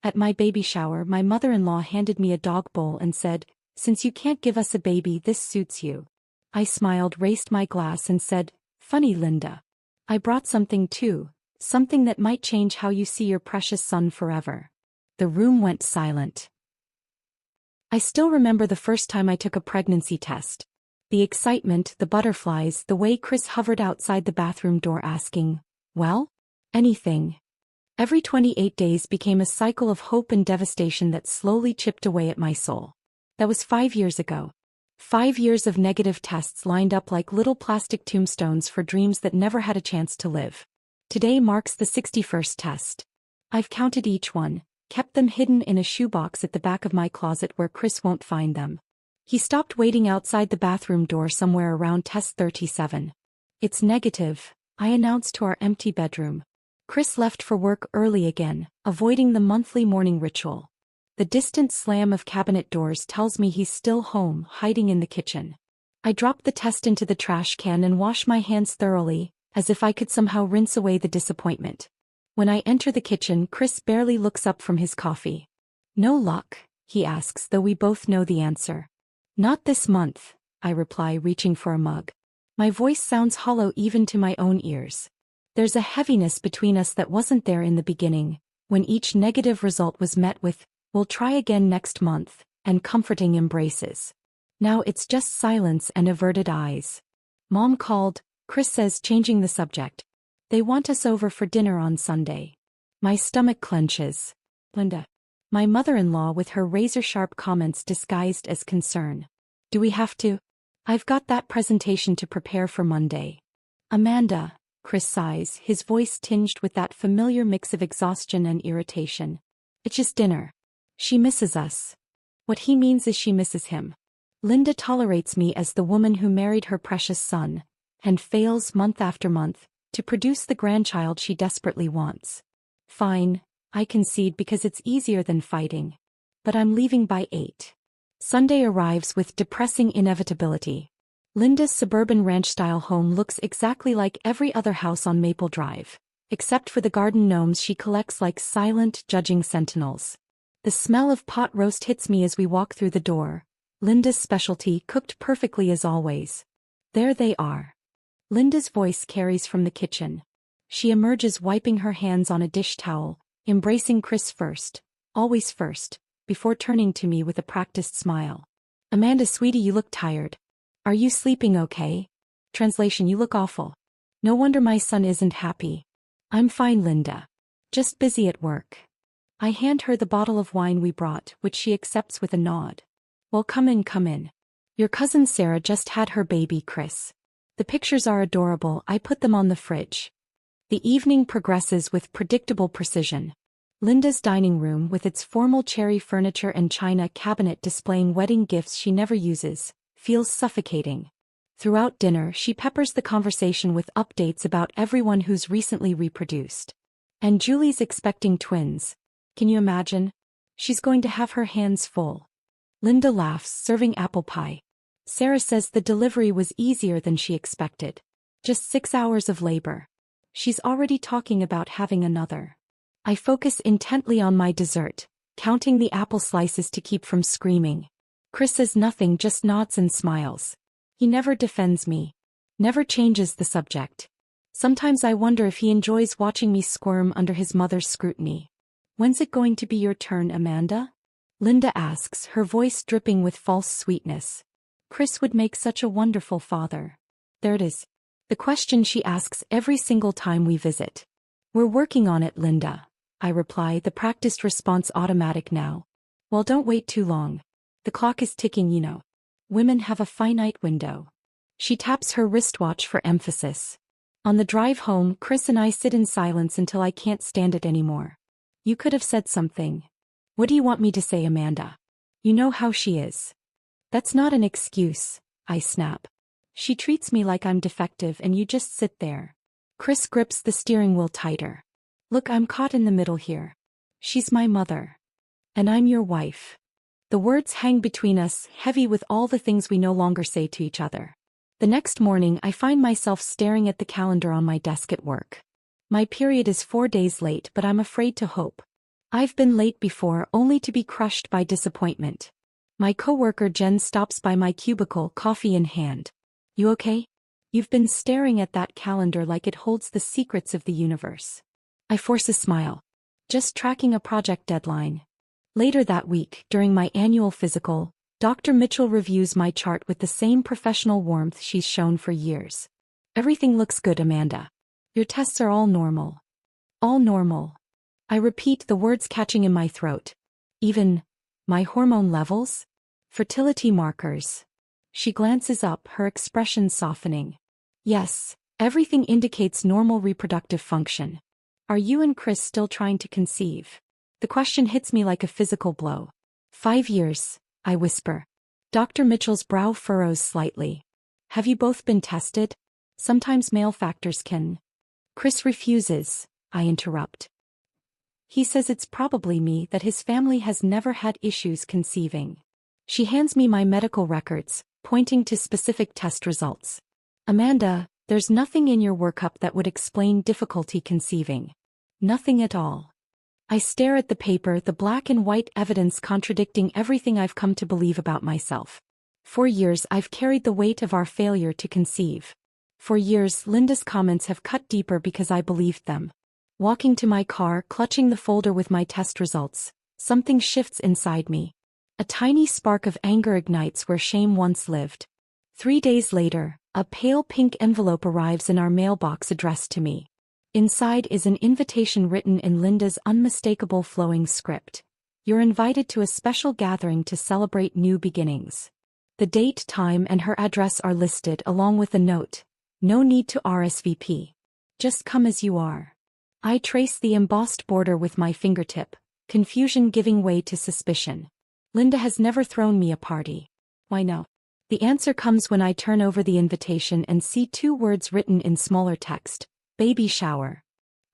At my baby shower, my mother-in-law handed me a dog bowl and said, "Since you can't give us a baby, this suits you." I smiled, raised my glass and said, "Funny, Linda. I brought something too, something that might change how you see your precious son forever." The room went silent. I still remember the first time I took a pregnancy test. The excitement, the butterflies, the way Chris hovered outside the bathroom door asking, "Well? Anything?" Every 28 days became a cycle of hope and devastation that slowly chipped away at my soul. That was 5 years ago. 5 years of negative tests lined up like little plastic tombstones for dreams that never had a chance to live. Today marks the 61st test. I've counted each one, kept them hidden in a shoebox at the back of my closet where Chris won't find them. He stopped waiting outside the bathroom door somewhere around test 37. "It's negative," I announced to our empty bedroom. Chris left for work early again, avoiding the monthly morning ritual. The distant slam of cabinet doors tells me he's still home, hiding in the kitchen. I drop the test into the trash can and wash my hands thoroughly, as if I could somehow rinse away the disappointment. When I enter the kitchen, Chris barely looks up from his coffee. "No luck?" he asks, though we both know the answer. "Not this month," I reply, reaching for a mug. My voice sounds hollow even to my own ears. There's a heaviness between us that wasn't there in the beginning, when each negative result was met with, "We'll try again next month," and comforting embraces. Now it's just silence and averted eyes. "Mom called," Chris says, changing the subject. "They want us over for dinner on Sunday." My stomach clenches. "Linda." My mother-in-law with her razor-sharp comments disguised as concern. "Do we have to? I've got that presentation to prepare for Monday." "Amanda," Chris sighs, his voice tinged with that familiar mix of exhaustion and irritation. "It's just dinner." She misses us. What he means is she misses him. Linda tolerates me as the woman who married her precious son, and fails month after month to produce the grandchild she desperately wants. Fine, I concede because it's easier than fighting. But I'm leaving by 8. Sunday arrives with depressing inevitability. Linda's suburban ranch-style home looks exactly like every other house on Maple Drive, except for the garden gnomes she collects like silent, judging sentinels. The smell of pot roast hits me as we walk through the door. Linda's specialty, cooked perfectly as always. There they are. Linda's voice carries from the kitchen. She emerges wiping her hands on a dish towel, embracing Chris first, always first, before turning to me with a practiced smile. "Amanda, sweetie, you look tired. Are you sleeping okay?" Translation: "You look awful. No wonder my son isn't happy." "I'm fine, Linda. Just busy at work." I hand her the bottle of wine we brought, which she accepts with a nod. "Well, come in, come in. Your cousin Sarah just had her baby, Chris. The pictures are adorable. I put them on the fridge." The evening progresses with predictable precision. Linda's dining room, with its formal cherry furniture and china cabinet displaying wedding gifts she never uses, feels suffocating. Throughout dinner, she peppers the conversation with updates about everyone who's recently reproduced. And Julie's expecting twins. Can you imagine? She's going to have her hands full. Linda laughs, serving apple pie. Sarah says the delivery was easier than she expected. Just 6 hours of labor. She's already talking about having another. I focus intently on my dessert, counting the apple slices to keep from screaming. Chris says nothing, just nods and smiles. He never defends me. Never changes the subject. Sometimes I wonder if he enjoys watching me squirm under his mother's scrutiny. "When's it going to be your turn, Amanda?" Linda asks, her voice dripping with false sweetness. Chris would make such a wonderful father. There it is. The question she asks every single time we visit. "We're working on it, Linda," I reply, the practiced response automatic now. "Well, don't wait too long. The clock is ticking, you know. Women have a finite window." She taps her wristwatch for emphasis. On the drive home, Chris and I sit in silence until I can't stand it anymore. "You could have said something." "What do you want me to say, Amanda? You know how she is." "That's not an excuse," I snap. "She treats me like I'm defective and you just sit there." Chris grips the steering wheel tighter. "Look, I'm caught in the middle here. She's my mother. And I'm your wife." The words hang between us, heavy with all the things we no longer say to each other. The next morning, I find myself staring at the calendar on my desk at work. My period is 4 days late, but I'm afraid to hope. I've been late before only to be crushed by disappointment. My coworker Jen stops by my cubicle, coffee in hand. You okay? You've been staring at that calendar like it holds the secrets of the universe. I force a smile. Just tracking a project deadline. Later that week, during my annual physical, Dr. Mitchell reviews my chart with the same professional warmth she's shown for years. Everything looks good, Amanda. Your tests are all normal. All normal. I repeat, the words catching in my throat. Even my hormone levels? Fertility markers. She glances up, her expression softening. Yes, everything indicates normal reproductive function. Are you and Chris still trying to conceive? The question hits me like a physical blow. 5 years, I whisper. Dr. Mitchell's brow furrows slightly. Have you both been tested? Sometimes male factors can. Chris refuses, I interrupt. He says it's probably me, that his family has never had issues conceiving. She hands me my medical records, pointing to specific test results. Amanda, there's nothing in your workup that would explain difficulty conceiving. Nothing at all. I stare at the paper, the black and white evidence contradicting everything I've come to believe about myself. For years I've carried the weight of our failure to conceive. For years Linda's comments have cut deeper because I believed them. Walking to my car, clutching the folder with my test results, something shifts inside me. A tiny spark of anger ignites where shame once lived. 3 days later, a pale pink envelope arrives in our mailbox addressed to me. Inside is an invitation written in Linda's unmistakable flowing script. You're invited to a special gathering to celebrate new beginnings. The date, time, and her address are listed along with a note. No need to RSVP. Just come as you are. I trace the embossed border with my fingertip, confusion giving way to suspicion. Linda has never thrown me a party. Why no? The answer comes when I turn over the invitation and see 2 words written in smaller text. Baby shower.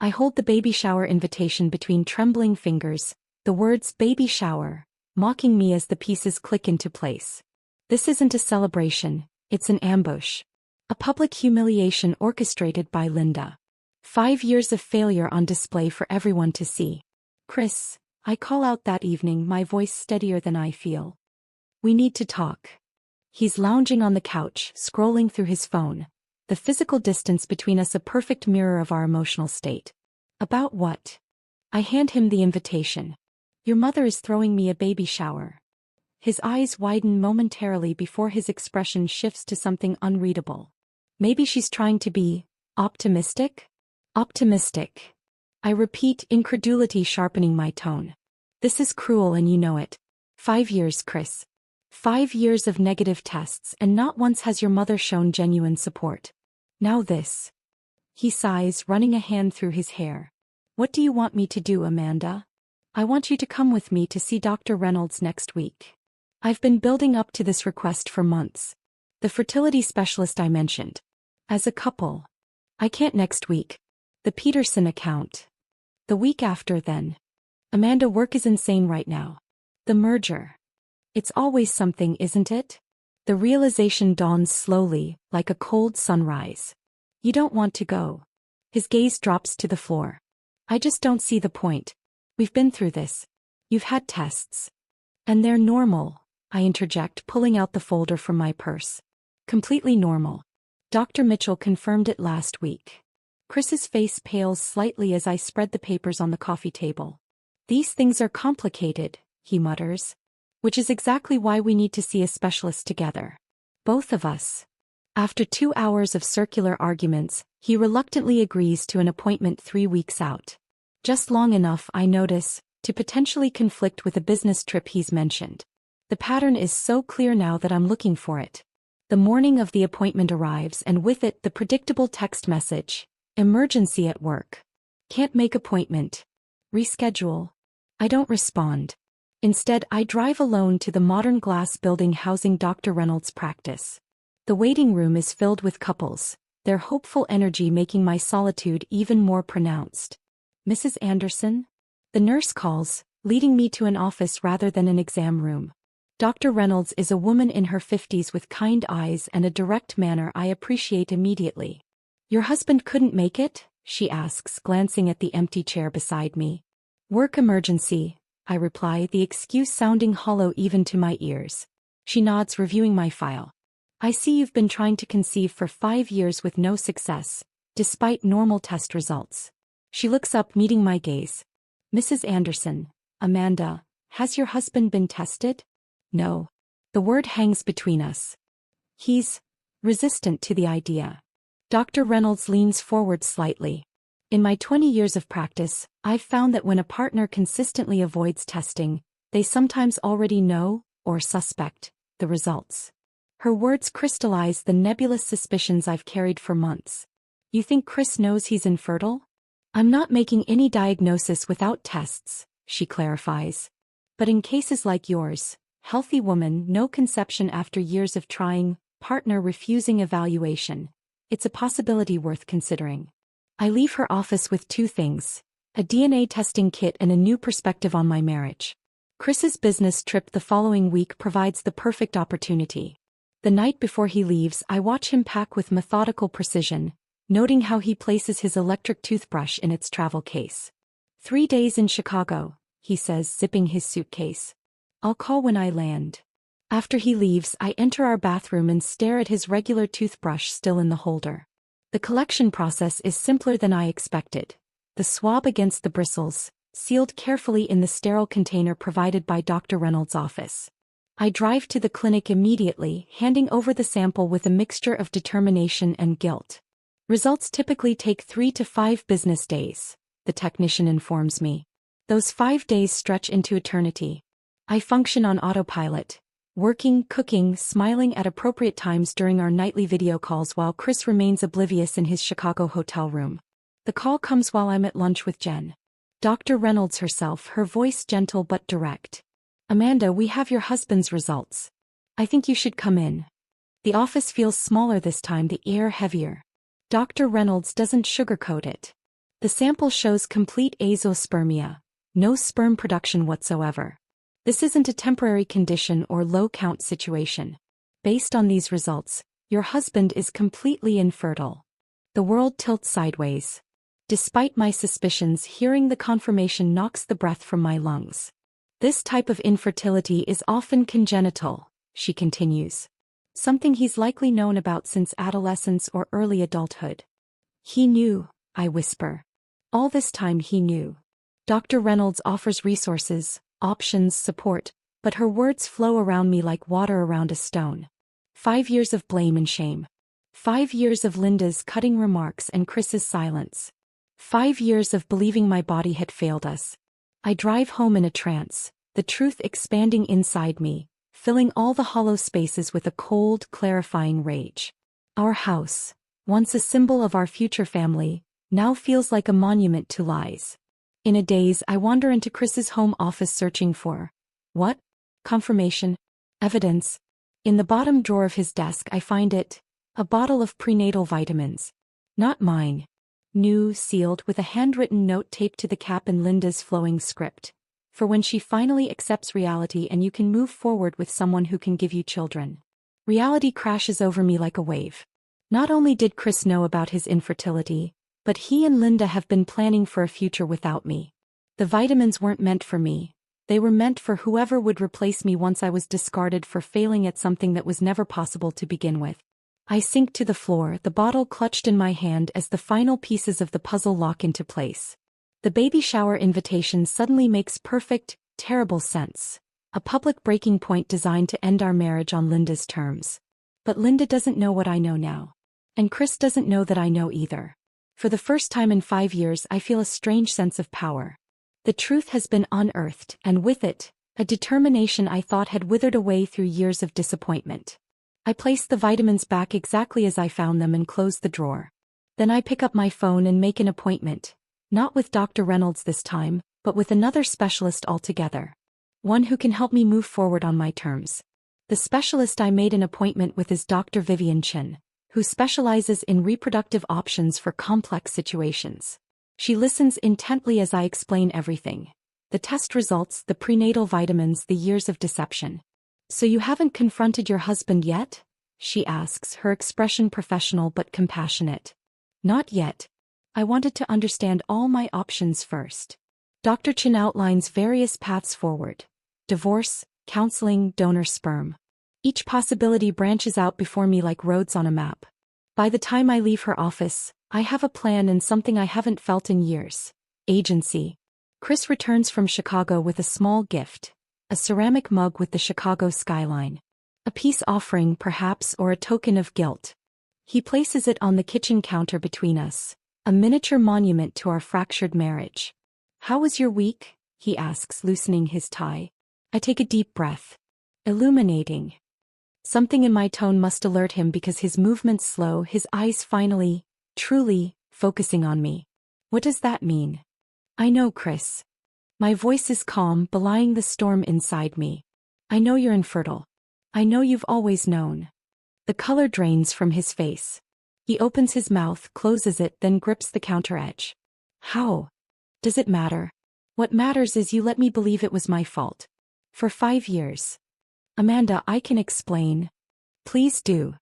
I hold the baby shower invitation between trembling fingers, the words baby shower, mocking me as the pieces click into place. This isn't a celebration, it's an ambush. A public humiliation orchestrated by Linda. 5 years of failure on display for everyone to see. Chris, I call out that evening, my voice steadier than I feel. We need to talk. He's lounging on the couch, scrolling through his phone. The physical distance between us a perfect mirror of our emotional state. About what? I hand him the invitation. Your mother is throwing me a baby shower. His eyes widen momentarily before his expression shifts to something unreadable. Maybe she's trying to be optimistic? Optimistic. I repeat, incredulity sharpening my tone. This is cruel and you know it. 5 years, Chris. 5 years of negative tests, and not once has your mother shown genuine support. Now this. He sighs, running a hand through his hair. What do you want me to do, Amanda? I want you to come with me to see Dr. Reynolds next week. I've been building up to this request for months. The fertility specialist I mentioned. As a couple. I can't next week. The Peterson account. The week after then. Amanda, work is insane right now. The merger. It's always something, isn't it? The realization dawns slowly, like a cold sunrise. You don't want to go. His gaze drops to the floor. I just don't see the point. We've been through this. You've had tests. And they're normal, I interject, pulling out the folder from my purse. Completely normal. Dr. Mitchell confirmed it last week. Chris's face pales slightly as I spread the papers on the coffee table. These things are complicated, he mutters. Which is exactly why we need to see a specialist together. Both of us. After 2 hours of circular arguments, he reluctantly agrees to an appointment 3 weeks out. Just long enough, I notice, to potentially conflict with a business trip he's mentioned. The pattern is so clear now that I'm looking for it. The morning of the appointment arrives, and with it the predictable text message. Emergency at work. Can't make appointment. Reschedule. I don't respond. Instead, I drive alone to the modern glass building housing Dr. Reynolds' practice. The waiting room is filled with couples, their hopeful energy making my solitude even more pronounced. Mrs. Anderson? The nurse calls, leading me to an office rather than an exam room. Dr. Reynolds is a woman in her 50s with kind eyes and a direct manner I appreciate immediately. Your husband couldn't make it? She asks, glancing at the empty chair beside me. Work emergency, I reply, the excuse sounding hollow even to my ears. She nods, reviewing my file. I see you've been trying to conceive for 5 years with no success, despite normal test results. She looks up, meeting my gaze. Mrs. Anderson, Amanda, has your husband been tested? No. The word hangs between us. He's resistant to the idea. Dr. Reynolds leans forward slightly. In my 20 years of practice, I've found that when a partner consistently avoids testing, they sometimes already know, or suspect, the results. Her words crystallize the nebulous suspicions I've carried for months. You think Chris knows he's infertile? I'm not making any diagnosis without tests, she clarifies. But in cases like yours, healthy woman, no conception after years of trying, partner refusing evaluation, it's a possibility worth considering. I leave her office with 2 things, a DNA testing kit and a new perspective on my marriage. Chris's business trip the following week provides the perfect opportunity. The night before he leaves, I watch him pack with methodical precision, noting how he places his electric toothbrush in its travel case. 3 days in Chicago, he says, zipping his suitcase. I'll call when I land. After he leaves, I enter our bathroom and stare at his regular toothbrush still in the holder. The collection process is simpler than I expected. The swab against the bristles, sealed carefully in the sterile container provided by Dr. Reynolds' office. I drive to the clinic immediately, handing over the sample with a mixture of determination and guilt. Results typically take 3 to 5 business days, the technician informs me. Those 5 days stretch into eternity. I function on autopilot, working, cooking, smiling at appropriate times during our nightly video calls while Chris remains oblivious in his Chicago hotel room. The call comes while I'm at lunch with Jen. Dr. Reynolds herself, her voice gentle but direct. Amanda, we have your husband's results. I think you should come in. The office feels smaller this time, the air heavier. Dr. Reynolds doesn't sugarcoat it. The sample shows complete azoospermia, no sperm production whatsoever. This isn't a temporary condition or low-count situation. Based on these results, your husband is completely infertile. The world tilts sideways. Despite my suspicions, hearing the confirmation knocks the breath from my lungs. This type of infertility is often congenital, she continues. Something he's likely known about since adolescence or early adulthood. He knew, I whisper. All this time he knew. Dr. Reynolds offers resources, options, support, but her words flow around me like water around a stone. 5 years of blame and shame. 5 years of Linda's cutting remarks and Chris's silence. 5 years of believing my body had failed us. I drive home in a trance, the truth expanding inside me, filling all the hollow spaces with a cold, clarifying rage. Our house, once a symbol of our future family, now feels like a monument to lies. In a daze, I wander into Chris's home office searching for what? Confirmation? Evidence? In the bottom drawer of his desk I find it, a bottle of prenatal vitamins. Not mine. New, sealed, with a handwritten note taped to the cap in Linda's flowing script. For when she finally accepts reality and you can move forward with someone who can give you children. Reality crashes over me like a wave. Not only did Chris know about his infertility, but he and Linda have been planning for a future without me. The vitamins weren't meant for me. They were meant for whoever would replace me once I was discarded for failing at something that was never possible to begin with. I sink to the floor, the bottle clutched in my hand as the final pieces of the puzzle lock into place. The baby shower invitation suddenly makes perfect, terrible sense. A public breaking point designed to end our marriage on Linda's terms. But Linda doesn't know what I know now. And Chris doesn't know that I know either. For the first time in 5 years I feel a strange sense of power. The truth has been unearthed, and with it, a determination I thought had withered away through years of disappointment. I place the vitamins back exactly as I found them and close the drawer. Then I pick up my phone and make an appointment. Not with Dr. Reynolds this time, but with another specialist altogether. One who can help me move forward on my terms. The specialist I made an appointment with is Dr. Vivian Chin, who specializes in reproductive options for complex situations. She listens intently as I explain everything. The test results, the prenatal vitamins, the years of deception. So you haven't confronted your husband yet? She asks, her expression professional but compassionate. Not yet. I wanted to understand all my options first. Dr. Chin outlines various paths forward: divorce, counseling, donor sperm. Each possibility branches out before me like roads on a map. By the time I leave her office, I have a plan and something I haven't felt in years: agency. Chris returns from Chicago with a small gift: a ceramic mug with the Chicago skyline. A peace offering, perhaps, or a token of guilt. He places it on the kitchen counter between us, a miniature monument to our fractured marriage. "How was your week?" he asks, loosening his tie. I take a deep breath. Illuminating. Something in my tone must alert him because his movements slow, his eyes finally, truly, focusing on me. "What does that mean?" "I know, Chris." My voice is calm, belying the storm inside me. "I know you're infertile. I know you've always known." The color drains from his face. He opens his mouth, closes it, then grips the counter edge. "How? Does it matter?" "What matters is you let me believe it was my fault. For 5 years. Amanda, I can explain." "Please do."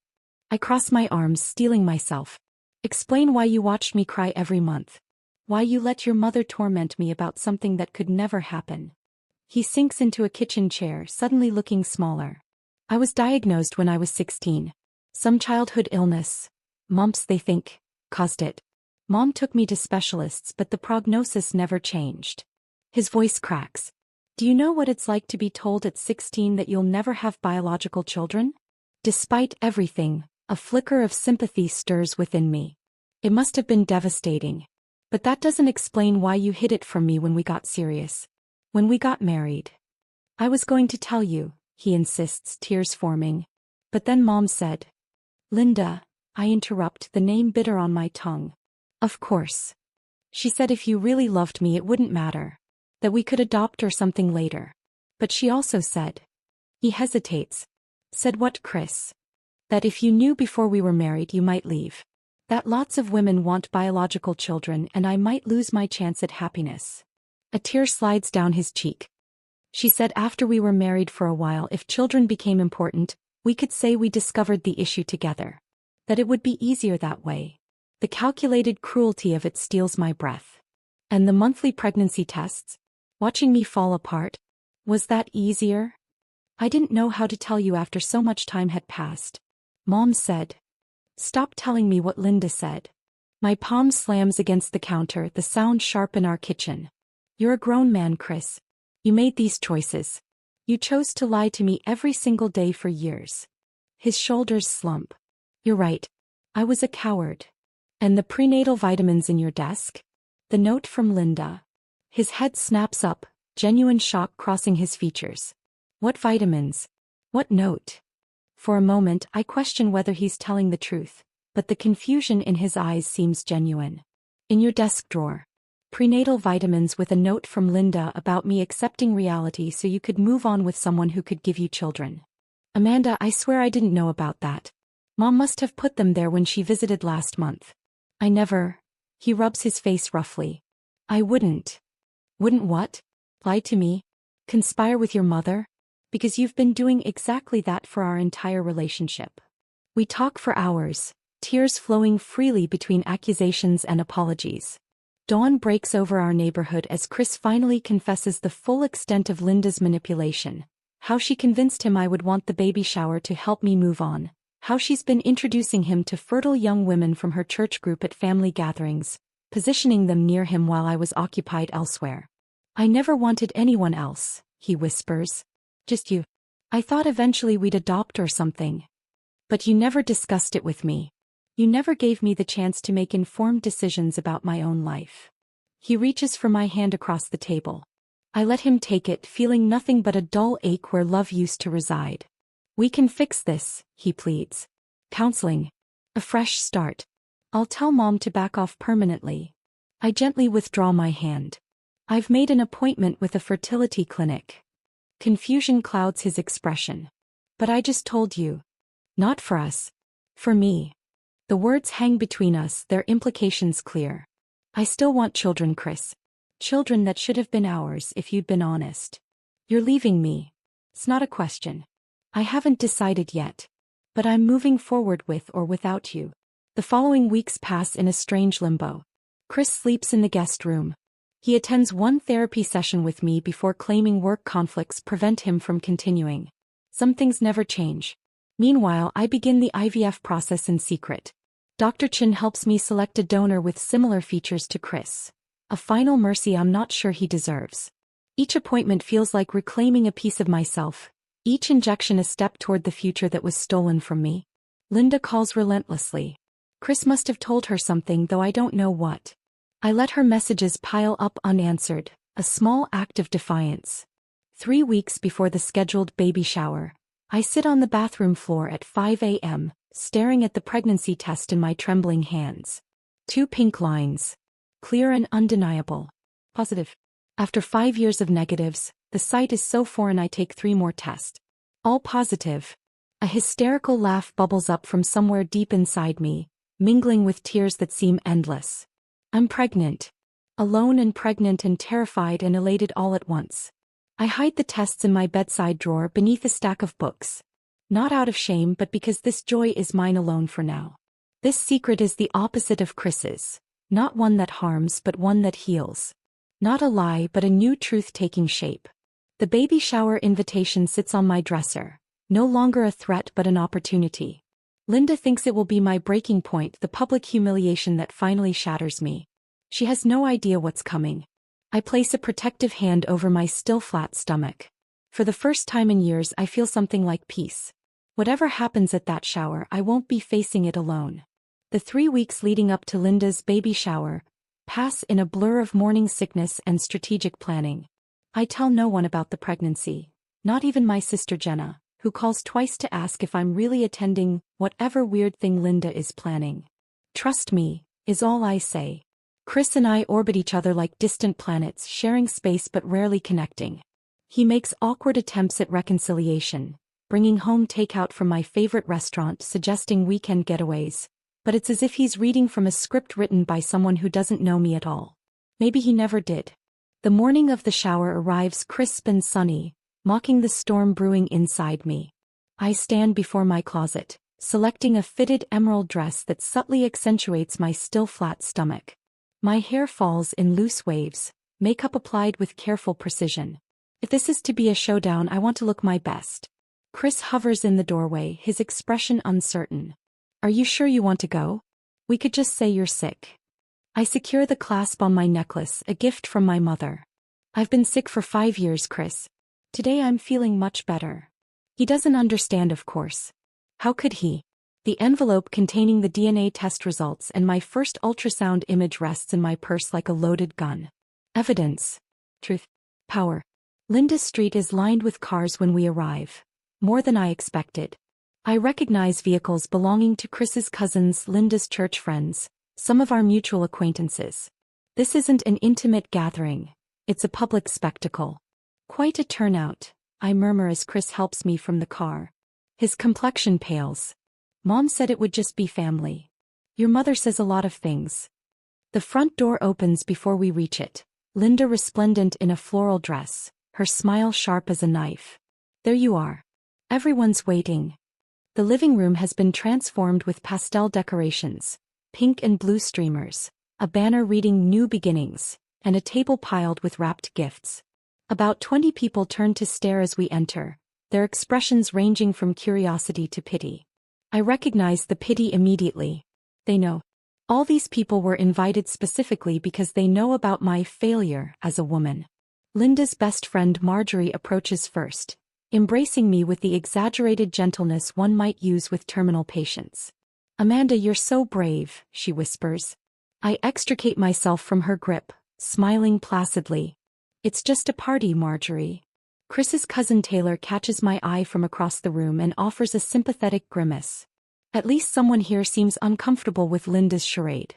I cross my arms, steeling myself. "Explain why you watched me cry every month. Why you let your mother torment me about something that could never happen." He sinks into a kitchen chair, suddenly looking smaller. "I was diagnosed when I was 16. Some childhood illness. Mumps, they think, caused it. Mom took me to specialists, but the prognosis never changed." His voice cracks. "Do you know what it's like to be told at 16 that you'll never have biological children?" Despite everything, a flicker of sympathy stirs within me. It must have been devastating. "But that doesn't explain why you hid it from me when we got serious. When we got married." "I was going to tell you," he insists, tears forming. "But then Mom said." "Linda," I interrupt, the name bitter on my tongue. "Of course. She said if you really loved me it wouldn't matter. That we could adopt or something later. But she also said." He hesitates. "Said what, Chris?" "That if you knew before we were married you might leave. That lots of women want biological children and I might lose my chance at happiness." A tear slides down his cheek. "She said after we were married for a while, if children became important, we could say we discovered the issue together. That it would be easier that way." The calculated cruelty of it steals my breath. "And the monthly pregnancy tests? Watching me fall apart? Was that easier?" "I didn't know how to tell you after so much time had passed." Mom said. "Stop telling me what Linda said." My palm slams against the counter, the sound sharp in our kitchen. "You're a grown man, Chris. You made these choices. You chose to lie to me every single day for years." His shoulders slump. "You're right. I was a coward." "And the prenatal vitamins in your desk?" The note from Linda. His head snaps up, genuine shock crossing his features. "What vitamins? What note?" For a moment I question whether he's telling the truth, but the confusion in his eyes seems genuine. "In your desk drawer. Prenatal vitamins with a note from Linda about me accepting reality so you could move on with someone who could give you children." "Amanda, I swear I didn't know about that. Mom must have put them there when she visited last month." "I never." He rubs his face roughly. "I wouldn't." "Wouldn't what? Lie to me? Conspire with your mother? Because you've been doing exactly that for our entire relationship." We talk for hours, tears flowing freely between accusations and apologies. Dawn breaks over our neighborhood as Chris finally confesses the full extent of Linda's manipulation. How she convinced him I would want the baby shower to help me move on. How she's been introducing him to fertile young women from her church group at family gatherings, positioning them near him while I was occupied elsewhere. "I never wanted anyone else," he whispers. "Just you. I thought eventually we'd adopt or something. But you never discussed it with me. You never gave me the chance to make informed decisions about my own life." He reaches for my hand across the table. I let him take it, feeling nothing but a dull ache where love used to reside. "We can fix this," he pleads. "Counseling. A fresh start. I'll tell Mom to back off permanently." I gently withdraw my hand. "I've made an appointment with a fertility clinic." Confusion clouds his expression. "But I just told you. Not for us. For me." The words hang between us, their implications clear. "I still want children, Chris. Children that should have been ours if you'd been honest." "You're leaving me." "It's not a question. I haven't decided yet. But I'm moving forward with or without you." The following weeks pass in a strange limbo. Chris sleeps in the guest room. He attends one therapy session with me before claiming work conflicts prevent him from continuing. Some things never change. Meanwhile, I begin the IVF process in secret. Dr. Chin helps me select a donor with similar features to Chris. A final mercy I'm not sure he deserves. Each appointment feels like reclaiming a piece of myself. Each injection a step toward the future that was stolen from me. Linda calls relentlessly. Chris must have told her something, though I don't know what. I let her messages pile up unanswered, a small act of defiance. 3 weeks before the scheduled baby shower, I sit on the bathroom floor at 5 a.m., staring at the pregnancy test in my trembling hands. 2 pink lines. Clear and undeniable. Positive. After 5 years of negatives, the sight is so foreign I take 3 more tests. All positive. A hysterical laugh bubbles up from somewhere deep inside me, mingling with tears that seem endless. I'm pregnant. Alone and pregnant and terrified and elated all at once. I hide the tests in my bedside drawer beneath a stack of books. Not out of shame, but because this joy is mine alone for now. This secret is the opposite of Chris's. Not one that harms, but one that heals. Not a lie, but a new truth taking shape. The baby shower invitation sits on my dresser. No longer a threat but an opportunity. Linda thinks it will be my breaking point, the public humiliation that finally shatters me. She has no idea what's coming. I place a protective hand over my still flat stomach. For the first time in years I feel something like peace. Whatever happens at that shower, I won't be facing it alone. The 3 weeks leading up to Linda's baby shower pass in a blur of morning sickness and strategic planning. I tell no one about the pregnancy, not even my sister Jenna, who calls twice to ask if I'm really attending whatever weird thing Linda is planning. Trust me, is all I say. Chris and I orbit each other like distant planets, sharing space but rarely connecting. He makes awkward attempts at reconciliation, bringing home takeout from my favorite restaurant, suggesting weekend getaways, but it's as if he's reading from a script written by someone who doesn't know me at all. Maybe he never did. The morning of the shower arrives crisp and sunny, mocking the storm brewing inside me. I stand before my closet, selecting a fitted emerald dress that subtly accentuates my still flat stomach. My hair falls in loose waves, makeup applied with careful precision. If this is to be a showdown, I want to look my best. Chris hovers in the doorway, his expression uncertain. Are you sure you want to go? We could just say you're sick. I secure the clasp on my necklace, a gift from my mother. I've been sick for 5 years, Chris. Today I'm feeling much better. He doesn't understand, of course. How could he? The envelope containing the DNA test results and my first ultrasound image rests in my purse like a loaded gun. Evidence. Truth. Power. Linda's street is lined with cars when we arrive. More than I expected. I recognize vehicles belonging to Chris's cousins, Linda's church friends, some of our mutual acquaintances. This isn't an intimate gathering. It's a public spectacle. Quite a turnout, I murmur as Chris helps me from the car. His complexion pales. Mom said it would just be family. Your mother says a lot of things. The front door opens before we reach it. Linda resplendent in a floral dress, her smile sharp as a knife. There you are. Everyone's waiting. The living room has been transformed with pastel decorations, pink and blue streamers, a banner reading New Beginnings, and a table piled with wrapped gifts. About 20 people turn to stare as we enter, their expressions ranging from curiosity to pity. I recognize the pity immediately. They know. All these people were invited specifically because they know about my failure as a woman. Linda's best friend Marjorie approaches first, embracing me with the exaggerated gentleness one might use with terminal patients. Amanda, you're so brave, she whispers. I extricate myself from her grip, smiling placidly. It's just a party, Marjorie. Chris's cousin Taylor catches my eye from across the room and offers a sympathetic grimace. At least someone here seems uncomfortable with Linda's charade.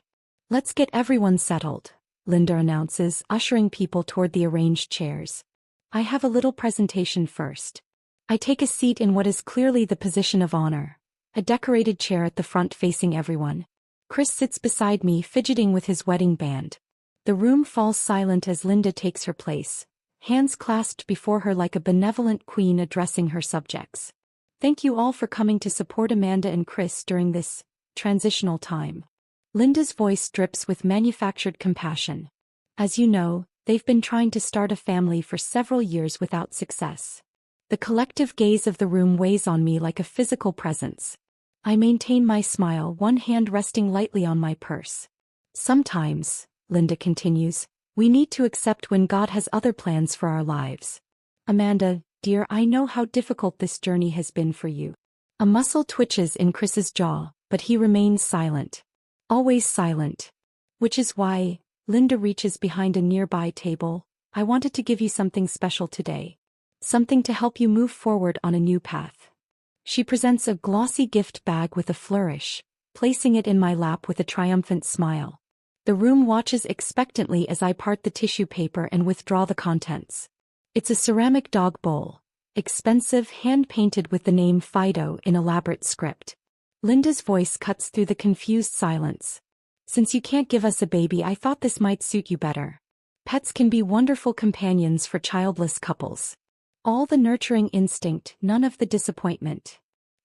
Let's get everyone settled, Linda announces, ushering people toward the arranged chairs. I have a little presentation first. I take a seat in what is clearly the position of honor, a decorated chair at the front facing everyone. Chris sits beside me, fidgeting with his wedding band. The room falls silent as Linda takes her place, hands clasped before her like a benevolent queen addressing her subjects. Thank you all for coming to support Amanda and Chris during this transitional time. Linda's voice drips with manufactured compassion. As you know, They've been trying to start a family for several years without success. The collective gaze of the room weighs on me like a physical presence. I maintain my smile, one hand resting lightly on my purse. Sometimes, Linda continues, we need to accept when God has other plans for our lives. Amanda, dear, I know how difficult this journey has been for you. A muscle twitches in Chris's jaw, but he remains silent. Always silent. Which is why, Linda reaches behind a nearby table. I wanted to give you something special today. Something to help you move forward on a new path. She presents a glossy gift bag with a flourish, placing it in my lap with a triumphant smile. The room watches expectantly as I part the tissue paper and withdraw the contents. It's a ceramic dog bowl, expensive, hand-painted with the name Fido in elaborate script. Linda's voice cuts through the confused silence. Since you can't give us a baby, I thought this might suit you better. Pets can be wonderful companions for childless couples. All the nurturing instinct, none of the disappointment.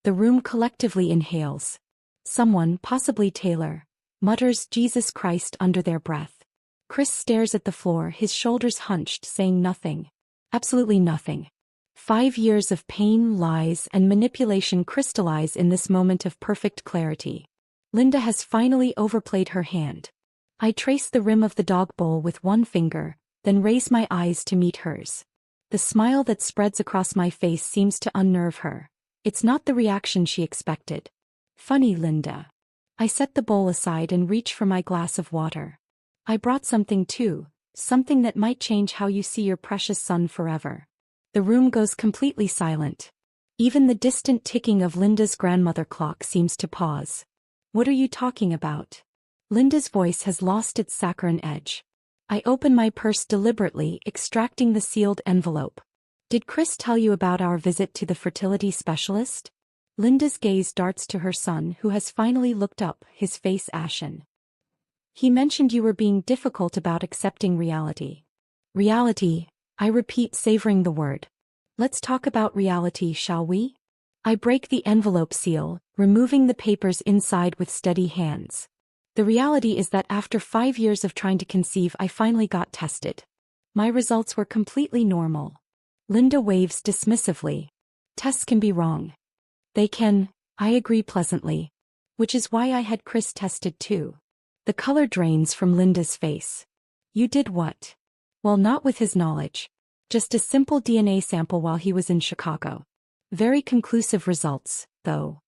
The room collectively inhales. Someone, possibly Taylor, mutters Jesus Christ under their breath. Chris stares at the floor, his shoulders hunched, saying nothing. Absolutely nothing. 5 years of pain, lies, and manipulation crystallize in this moment of perfect clarity. Linda has finally overplayed her hand. I trace the rim of the dog bowl with one finger, then raise my eyes to meet hers. The smile that spreads across my face seems to unnerve her. It's not the reaction she expected. Funny, Linda. I set the bowl aside and reach for my glass of water. I brought something too, something that might change how you see your precious son forever. The room goes completely silent. Even the distant ticking of Linda's grandmother clock seems to pause. What are you talking about? Linda's voice has lost its saccharine edge. I open my purse deliberately, extracting the sealed envelope. Did Chris tell you about our visit to the fertility specialist? Linda's gaze darts to her son, who has finally looked up, his face ashen. He mentioned you were being difficult about accepting reality. Reality, I repeat, savoring the word. Let's talk about reality, shall we? I break the envelope seal, removing the papers inside with steady hands. The reality is that after 5 years of trying to conceive, I finally got tested. My results were completely normal. Linda waves dismissively. Tests can be wrong. They can, I agree pleasantly. Which is why I had Chris tested too. The color drains from Linda's face. You did what? Well, not with his knowledge. Just a simple DNA sample while he was in Chicago. Very conclusive results, though.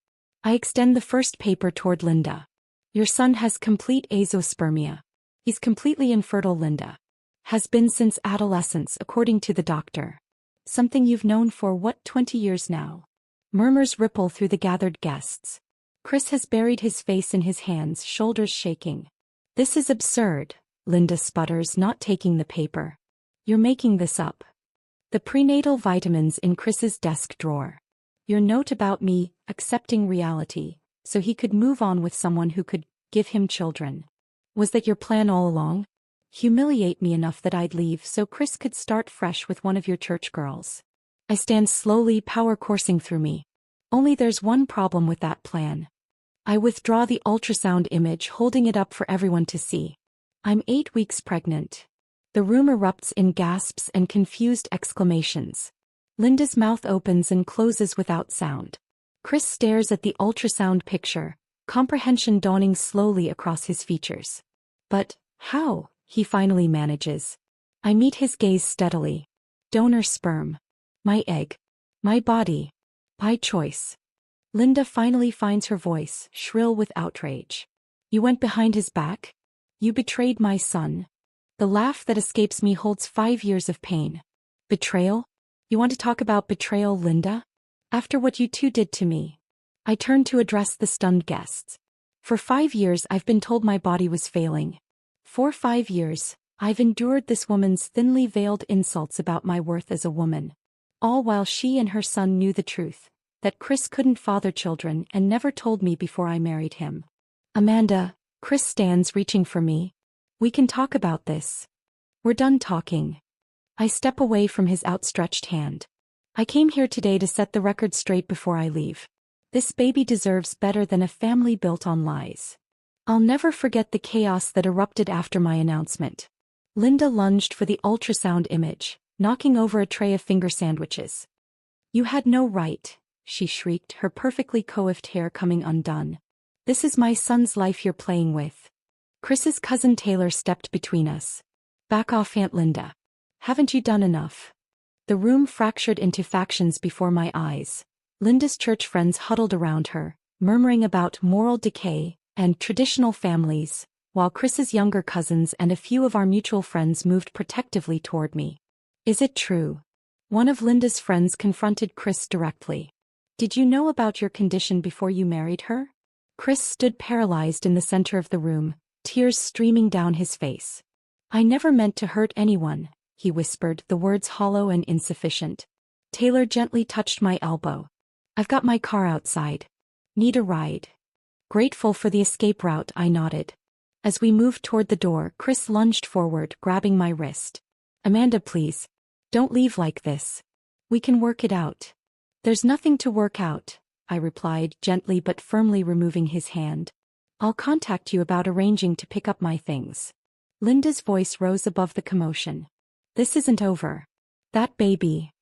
I extend the first paper toward Linda. Your son has complete azoospermia. He's completely infertile, Linda. Has been since adolescence, according to the doctor. Something you've known for, 20 years now? Murmurs ripple through the gathered guests. Chris has buried his face in his hands, shoulders shaking. This is absurd, Linda sputters, not taking the paper. You're making this up. The prenatal vitamins in Chris's desk drawer. Your note about me, accepting reality, so he could move on with someone who could give him children. Was that your plan all along? Humiliate me enough that I'd leave so Chris could start fresh with one of your church girls. I stand slowly, power coursing through me. Only there's one problem with that plan. I withdraw the ultrasound image, holding it up for everyone to see. I'm 8 weeks pregnant. The room erupts in gasps and confused exclamations. Linda's mouth opens and closes without sound. Chris stares at the ultrasound picture, comprehension dawning slowly across his features. But, how? He finally manages. I meet his gaze steadily. Donor sperm. My egg. My body. By choice. Linda finally finds her voice, shrill with outrage. You went behind his back? You betrayed my son. The laugh that escapes me holds 5 years of pain. Betrayal? You want to talk about betrayal, Linda? After what you two did to me. I turn to address the stunned guests. For 5 years I've been told my body was failing. For 5 years, I've endured this woman's thinly veiled insults about my worth as a woman. All while she and her son knew the truth, that Chris couldn't father children and never told me before I married him. Amanda, Chris stands, reaching for me. We can talk about this. We're done talking. I step away from his outstretched hand. I came here today to set the record straight before I leave. This baby deserves better than a family built on lies. I'll never forget the chaos that erupted after my announcement. Linda lunged for the ultrasound image, knocking over a tray of finger sandwiches. "You had no right," she shrieked, her perfectly coiffed hair coming undone. "This is my son's life you're playing with." Chris's cousin Taylor stepped between us. "Back off, Aunt Linda. Haven't you done enough?" The room fractured into factions before my eyes. Linda's church friends huddled around her, murmuring about moral decay and traditional families, while Chris's younger cousins and a few of our mutual friends moved protectively toward me. "Is it true?" One of Linda's friends confronted Chris directly. "Did you know about your condition before you married her?" Chris stood paralyzed in the center of the room, tears streaming down his face. "I never meant to hurt anyone," he whispered, the words hollow and insufficient. Taylor gently touched my elbow. "I've got my car outside. Need a ride?" Grateful for the escape route, I nodded. As we moved toward the door, Chris lunged forward, grabbing my wrist. "Amanda, please. Don't leave like this. We can work it out." "There's nothing to work out," I replied, gently but firmly removing his hand. "I'll contact you about arranging to pick up my things." Linda's voice rose above the commotion. "This isn't over. That baby."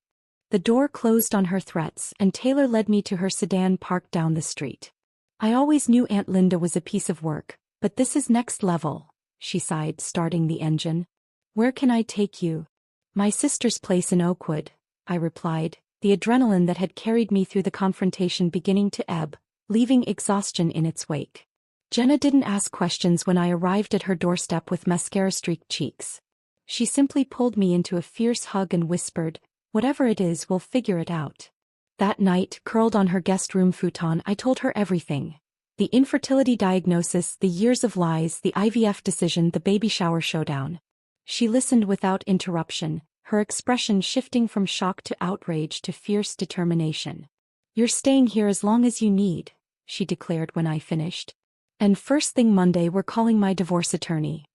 The door closed on her threats, and Taylor led me to her sedan parked down the street. "I always knew Aunt Linda was a piece of work, but this is next level," she sighed, starting the engine. "Where can I take you?" "My sister's place in Oakwood," I replied, the adrenaline that had carried me through the confrontation beginning to ebb, leaving exhaustion in its wake. Jenna didn't ask questions when I arrived at her doorstep with mascara-streaked cheeks. She simply pulled me into a fierce hug and whispered, "Whatever it is, we'll figure it out." That night, curled on her guest room futon, I told her everything. The infertility diagnosis, the years of lies, the IVF decision, the baby shower showdown. She listened without interruption, her expression shifting from shock to outrage to fierce determination. "You're staying here as long as you need," she declared when I finished. "And first thing Monday, we're calling my divorce attorney."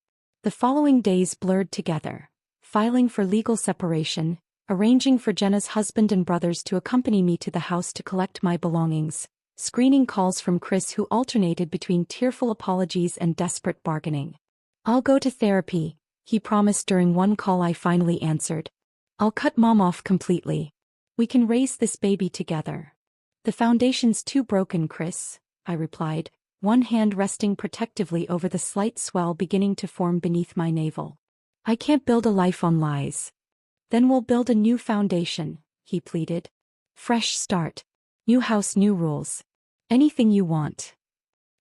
The following days blurred together, filing for legal separation, arranging for Jenna's husband and brothers to accompany me to the house to collect my belongings, screening calls from Chris who alternated between tearful apologies and desperate bargaining. "I'll go to therapy," he promised during one call I finally answered. "I'll cut Mom off completely. We can raise this baby together." "The foundation's too broken, Chris," I replied, one hand resting protectively over the slight swell beginning to form beneath my navel. "I can't build a life on lies." "Then we'll build a new foundation," he pleaded. "Fresh start. New house, new rules. Anything you want."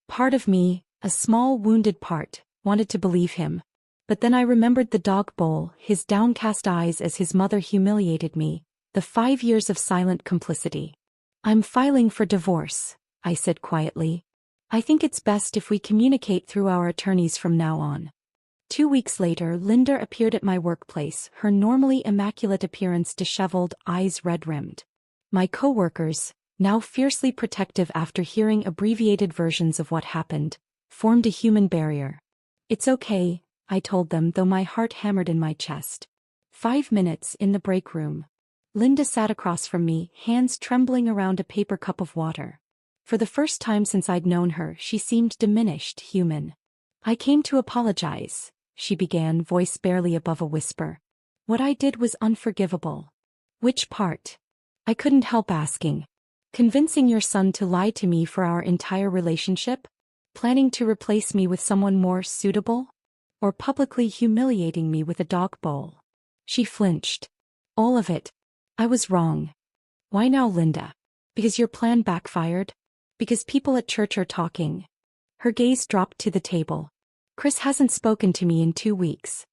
Part of me, a small wounded part, wanted to believe him. But then I remembered the dog bowl, his downcast eyes as his mother humiliated me, the 5 years of silent complicity. "I'm filing for divorce," I said quietly. "I think it's best if we communicate through our attorneys from now on." 2 weeks later, Linda appeared at my workplace, her normally immaculate appearance disheveled, eyes red-rimmed. My co-workers, now fiercely protective after hearing abbreviated versions of what happened, formed a human barrier. "It's okay," I told them, though my heart hammered in my chest. 5 minutes in the break room. Linda sat across from me, hands trembling around a paper cup of water. For the first time since I'd known her, she seemed diminished, human. "I came to apologize," she began, voice barely above a whisper. "What I did was unforgivable." "Which part?" I couldn't help asking. "Convincing your son to lie to me for our entire relationship? Planning to replace me with someone more suitable? Or publicly humiliating me with a dog bowl?" She flinched. "All of it. I was wrong." "Why now, Linda? Because your plan backfired? Because people at church are talking?" Her gaze dropped to the table. "Chris hasn't spoken to me in 2 weeks.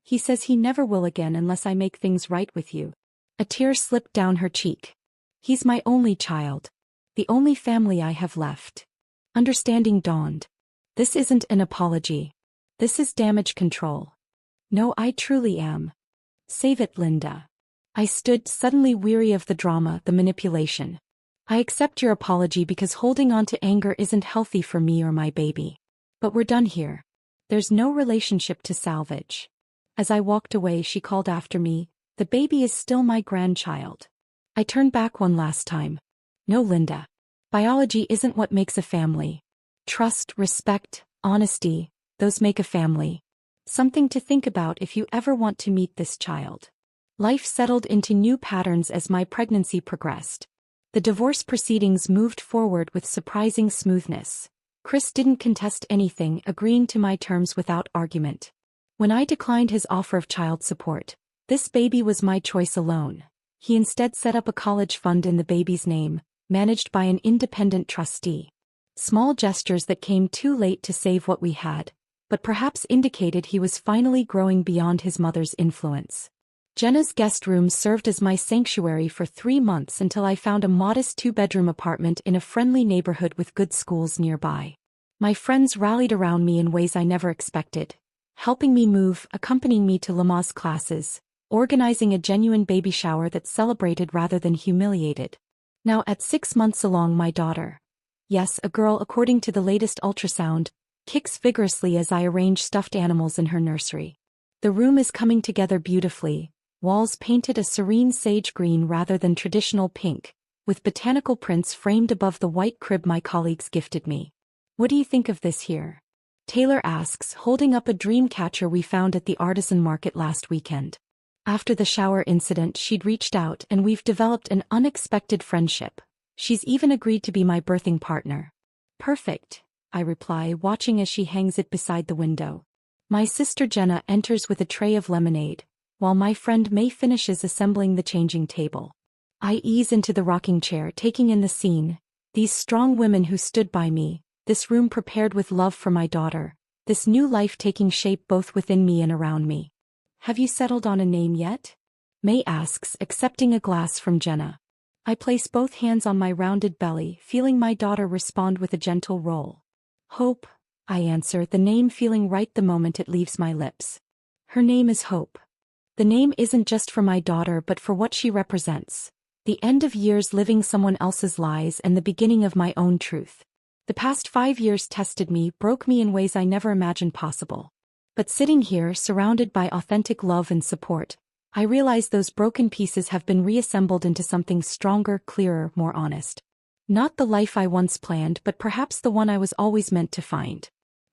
He says he never will again unless I make things right with you." A tear slipped down her cheek. "He's my only child. The only family I have left." Understanding dawned. This isn't an apology. This is damage control. "No, I truly am." "Save it, Linda." I stood, suddenly weary of the drama, the manipulation. "I accept your apology because holding on to anger isn't healthy for me or my baby. But we're done here. There's no relationship to salvage." As I walked away, she called after me, "The baby is still my grandchild." I turned back one last time. "No, Linda. Biology isn't what makes a family. Trust, respect, honesty, those make a family. Something to think about if you ever want to meet this child. Life settled into new patterns as my pregnancy progressed. The divorce proceedings moved forward with surprising smoothness. Chris didn't contest anything, agreeing to my terms without argument. When I declined his offer of child support, this baby was my choice alone. He instead set up a college fund in the baby's name, managed by an independent trustee. Small gestures that came too late to save what we had, but perhaps indicated he was finally growing beyond his mother's influence. Jenna's guest room served as my sanctuary for 3 months until I found a modest 2-bedroom apartment in a friendly neighborhood with good schools nearby. My friends rallied around me in ways I never expected, helping me move, accompanying me to Lamaze classes, organizing a genuine baby shower that celebrated rather than humiliated. Now at 6 months along, my daughter, yes, a girl according to the latest ultrasound, kicks vigorously as I arrange stuffed animals in her nursery. The room is coming together beautifully, walls painted a serene sage green rather than traditional pink, with botanical prints framed above the white crib my colleagues gifted me. What do you think of this here? Taylor asks, holding up a dream catcher we found at the artisan market last weekend. After the shower incident, she'd reached out and we've developed an unexpected friendship. She's even agreed to be my birthing partner. Perfect, I reply, watching as she hangs it beside the window. My sister Jenna enters with a tray of lemonade, while my friend May finishes assembling the changing table. I ease into the rocking chair, taking in the scene, these strong women who stood by me, this room prepared with love for my daughter, this new life taking shape both within me and around me. Have you settled on a name yet? May asks, accepting a glass from Jenna. I place both hands on my rounded belly, feeling my daughter respond with a gentle roll. Hope, I answer, the name feeling right the moment it leaves my lips. Her name is Hope. The name isn't just for my daughter but for what she represents. The end of years living someone else's lies and the beginning of my own truth. The past 5 years tested me, broke me in ways I never imagined possible. But sitting here, surrounded by authentic love and support, I realize those broken pieces have been reassembled into something stronger, clearer, more honest. Not the life I once planned, but perhaps the one I was always meant to find.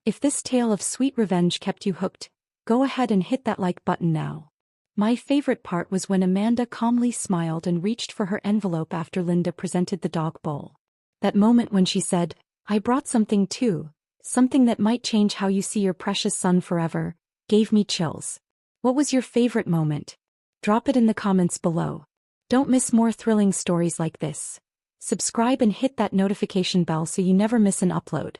If this tale of sweet revenge kept you hooked, go ahead and hit that like button now. My favorite part was when Amanda calmly smiled and reached for her envelope after Linda presented the dog bowl. That moment when she said, "I brought something too, something that might change how you see your precious son forever," gave me chills. What was your favorite moment? Drop it in the comments below. Don't miss more thrilling stories like this. Subscribe and hit that notification bell so you never miss an upload.